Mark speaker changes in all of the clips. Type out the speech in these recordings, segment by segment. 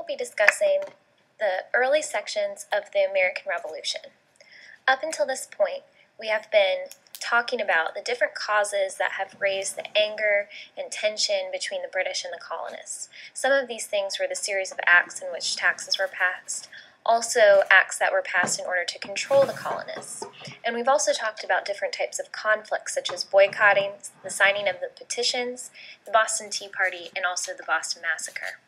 Speaker 1: be discussing the early sections of the American Revolution. Up until this point, we have been talking about the different causes that have raised the anger and tension between the British and the colonists. Some of these things were the series of acts in which taxes were passed, also acts that were passed in order to control the colonists. And we've also talked about different types of conflicts, such as boycotting, the signing of the petitions, the Boston Tea Party, and also the Boston Massacre.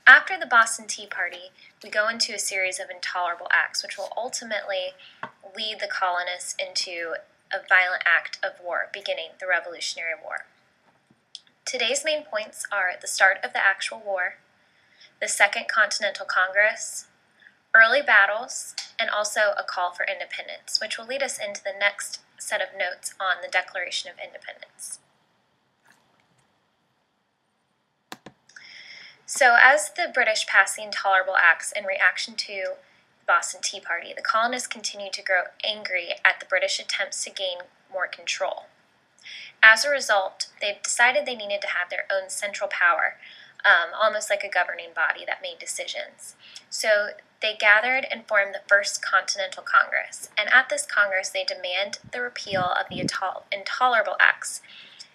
Speaker 1: After the Boston Tea Party, we go into a series of intolerable acts, which will ultimately lead the colonists into a violent act of war, beginning the Revolutionary War. Today's main points are the start of the actual war, the Second Continental Congress, early battles, and also a call for independence, which will lead us into the next set of notes on the Declaration of Independence. So as the British passed the intolerable acts in reaction to the Boston Tea Party, the colonists continued to grow angry at the British attempts to gain more control. As a result, they decided they needed to have their own central power, almost like a governing body that made decisions. So they gathered and formed the First Continental Congress, and at this Congress they demand the repeal of the intolerable acts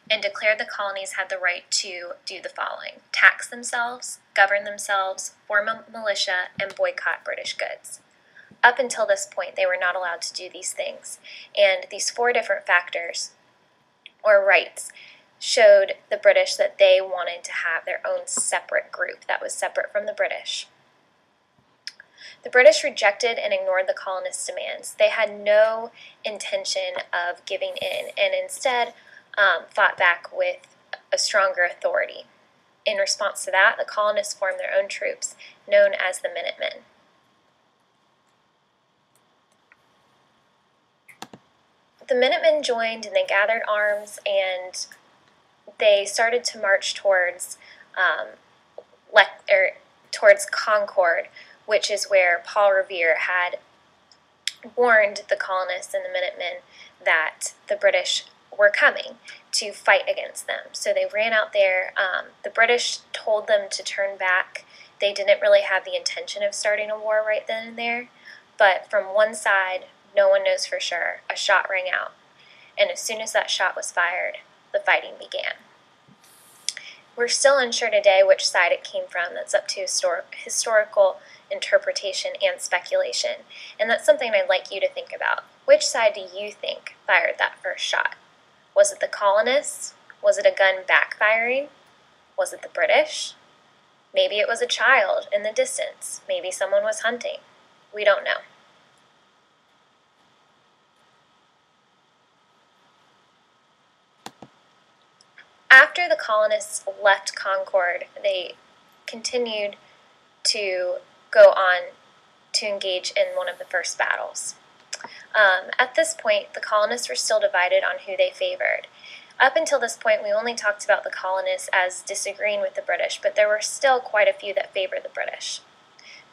Speaker 1: and declared the colonies had the right to do the following: tax themselves, govern themselves, form a militia, and boycott British goods. Up until this point, they were not allowed to do these things, and these four different factors, or rights, showed the British that they wanted to have their own separate group that was separate from the British. The British rejected and ignored the colonists' demands. They had no intention of giving in, and instead fought back with a stronger authority. In response to that, the colonists formed their own troops, known as the Minutemen. The Minutemen joined and they gathered arms and they started to march towards Concord, which is where Paul Revere had warned the colonists and the Minutemen that the British were coming to fight against them. So they ran out there. The British told them to turn back. They didn't really have the intention of starting a war right then and there, but from one side, no one knows for sure, a shot rang out. And as soon as that shot was fired, the fighting began. We're still unsure today which side it came from. That's up to historical interpretation and speculation. And that's something I'd like you to think about. Which side do you think fired that first shot? Was it the colonists? Was it a gun backfiring? Was it the British? Maybe it was a child in the distance. Maybe someone was hunting. We don't know. After the colonists left Concord, they continued to go on to engage in one of the first battles. At this point, the colonists were still divided on who they favored. Up until this point, we only talked about the colonists as disagreeing with the British, but there were still quite a few that favored the British.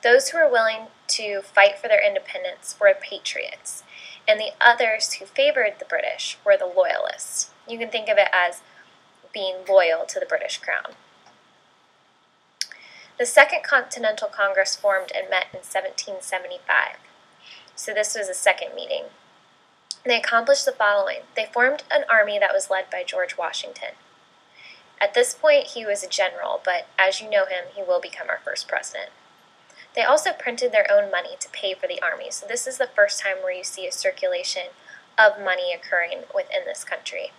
Speaker 1: Those who were willing to fight for their independence were patriots, and the others who favored the British were the loyalists. You can think of it as being loyal to the British Crown. The Second Continental Congress formed and met in 1775. So this was a second meeting. They accomplished the following. They formed an army that was led by George Washington. At this point, he was a general, but as you know him, he will become our first president. They also printed their own money to pay for the army, so this is the first time where you see a circulation of money occurring within this country.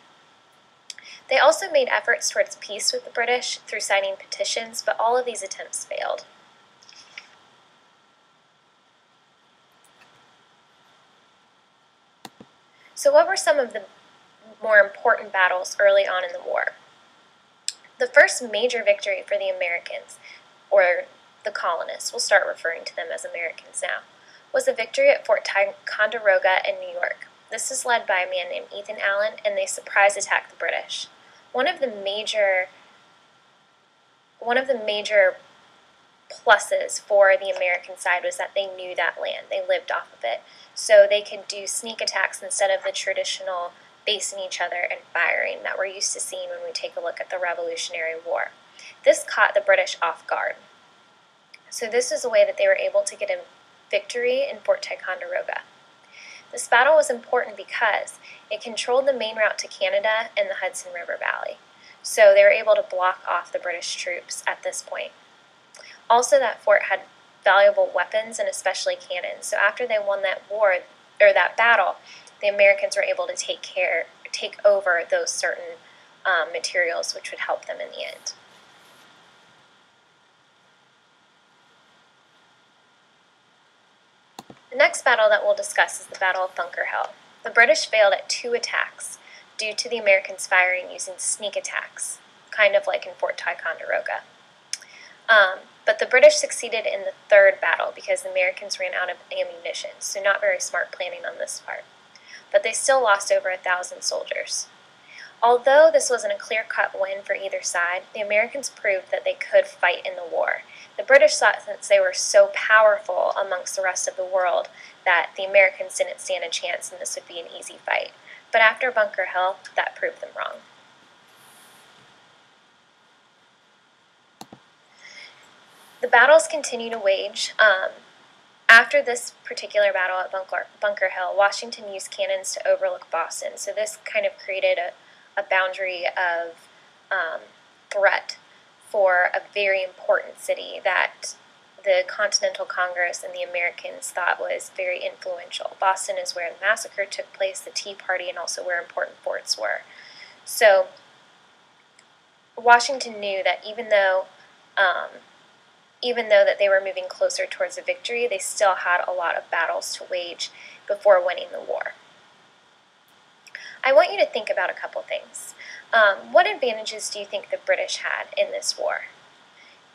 Speaker 1: They also made efforts towards peace with the British through signing petitions, but all of these attempts failed. So what were some of the more important battles early on in the war? The first major victory for the Americans, or the colonists, we'll start referring to them as Americans now, was the victory at Fort Ticonderoga in New York. This is led by a man named Ethan Allen, and they surprise attacked the British. One of the major pluses for the American side was that they knew that land. They lived off of it. So they could do sneak attacks instead of the traditional facing each other and firing that we're used to seeing when we take a look at the Revolutionary War. This caught the British off guard. So this is a way that they were able to get a victory in Fort Ticonderoga. This battle was important because it controlled the main route to Canada and the Hudson River Valley. So they were able to block off the British troops at this point. Also, that fort had valuable weapons and especially cannons. So after they won that war, or that battle, the Americans were able to take over those certain materials, which would help them in the end. The next battle that we'll discuss is the Battle of Bunker Hill. The British failed at 2 attacks due to the Americans firing using sneak attacks, kind of like in Fort Ticonderoga. But the British succeeded in the 3rd battle because the Americans ran out of ammunition, so not very smart planning on this part. But they still lost over 1,000 soldiers. Although this wasn't a clear-cut win for either side, the Americans proved that they could fight in the war. The British thought since they were so powerful amongst the rest of the world that the Americans didn't stand a chance and this would be an easy fight. But after Bunker Hill, that proved them wrong. The battles continue to wage. After this particular battle at Bunker Hill, Washington used cannons to overlook Boston. So this kind of created a boundary of threat for a very important city that the Continental Congress and the Americans thought was very influential. Boston is where the massacre took place, the Tea Party, and also where important forts were. So Washington knew that even though that they were moving closer towards a victory, they still had a lot of battles to wage before winning the war. I want you to think about a couple things. What advantages do you think the British had in this war?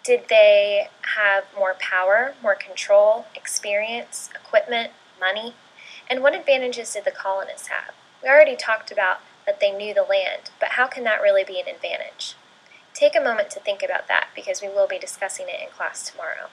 Speaker 1: Did they have more power, more control, experience, equipment, money? And what advantages did the colonists have? We already talked about that they knew the land, but how can that really be an advantage? Take a moment to think about that because we will be discussing it in class tomorrow.